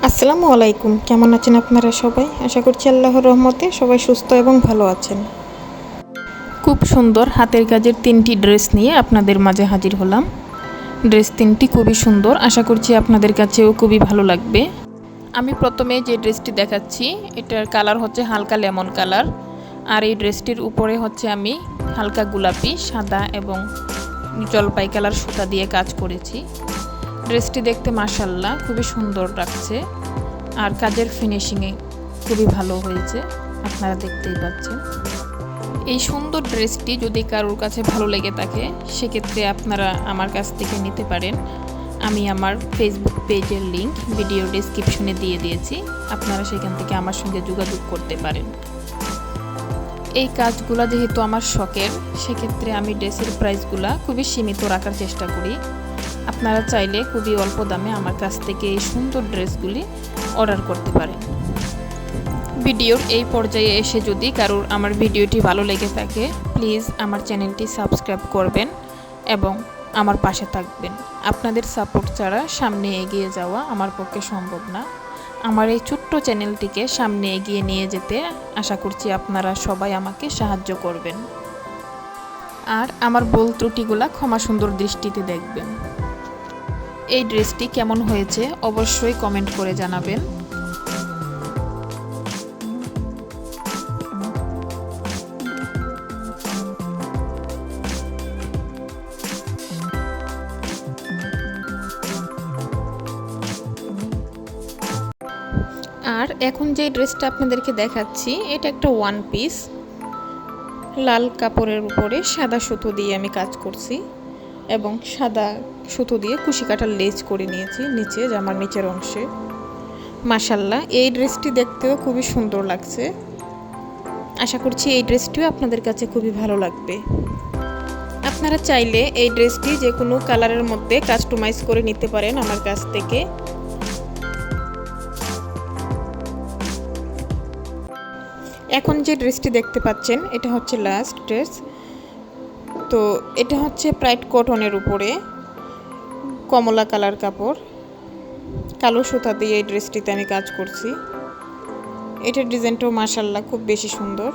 আসসালামু আলাইকুম। কেমন আছেন আপনারা সবাই? আশা করছি আল্লাহর রহমতে সবাই সুস্থ এবং ভালো আছেন। খুব সুন্দর হাতের কাজের 3টি ড্রেস নিয়ে আপনাদের মাঝে হাজির হলাম। ড্রেস 3টি খুবই সুন্দর, আশা করছি আপনাদের কাছেও খুবই ভালো লাগবে। আমি প্রথমে যে ড্রেসটি দেখাচ্ছি এটার কালার হচ্ছে হালকা লেমন কালার, আর এই ড্রেসটির উপরে হচ্ছে আমি হালকা গোলাপি, সাদা এবং জলপাই কালার সুতা দিয়ে কাজ করেছি। ড্রেসটি দেখতে মাশাআল্লাহ খুবই সুন্দর লাগছে, আর কাজের ফিনিশিংয়ে খুবই ভালো হয়েছে, আপনারা দেখতেই পাচ্ছেন। এই সুন্দর ড্রেসটি যদি কারোর কাছে ভালো লেগে থাকে সেক্ষেত্রে আপনারা আমার কাছ থেকে নিতে পারেন। আমি আমার ফেসবুক পেজের লিংক ভিডিও ডেসক্রিপশনে দিয়ে দিয়েছি, আপনারা সেখান থেকে আমার সঙ্গে যোগাযোগ করতে পারেন। এই কাজগুলো যেহেতু আমার শখের, সেক্ষেত্রে আমি ড্রেসের প্রাইসগুলো খুবই সীমিত রাখার চেষ্টা করি। আপনারা চাইলে খুবই অল্প দামে আমার কাছ থেকে এই সুন্দর ড্রেসগুলি অর্ডার করতে পারেন। ভিডিওর এই পর্যায়ে এসে যদি কারোর আমার ভিডিওটি ভালো লেগে থাকে প্লিজ আমার চ্যানেলটি সাবস্ক্রাইব করবেন এবং আমার পাশে থাকবেন। আপনাদের সাপোর্ট ছাড়া সামনে এগিয়ে যাওয়া আমার পক্ষে সম্ভব না। আমার এই ছোট্ট চ্যানেলটিকে সামনে এগিয়ে নিয়ে যেতে আশা করছি আপনারা সবাই আমাকে সাহায্য করবেন, আর আমার ভুল ত্রুটিগুলা ক্ষমা সুন্দর দৃষ্টিতে দেখবেন। এই ড্রেসটি কেমন হয়েছে অবশ্যই কমেন্ট করে জানাবেন। আর এখন যে ড্রেসটা আপনাদেরকে দেখাচ্ছি এটা একটা ওয়ান পিস, লাল কাপড়ের উপরে সাদা সুতো দিয়ে আমি কাজ করছি এবং সাদা সুতো দিয়ে কুশি কাটার লেজ করে নিয়েছি নিচে জামার নিচের অংশে। মাশাআল্লাহ এই ড্রেসটি দেখতেও খুবই সুন্দর লাগছে, আশা করছি এই ড্রেসটিও আপনাদের কাছে খুবই ভালো লাগবে। আপনারা চাইলে এই ড্রেসটি যে কোনো কালারের মধ্যে কাস্টমাইজ করে নিতে পারেন আমার কাছ থেকে। এখন যে ড্রেসটি দেখতে পাচ্ছেন এটা হচ্ছে লাস্ট ড্রেস। তো এটা হচ্ছে প্রাইড কটনের উপরে কমলা কালার কাপড়, কালো সুতা দিয়ে এই ড্রেসটিতে আমি কাজ করছি। এটার ডিজাইনটাও মাশাআল্লাহ খুব বেশি সুন্দর।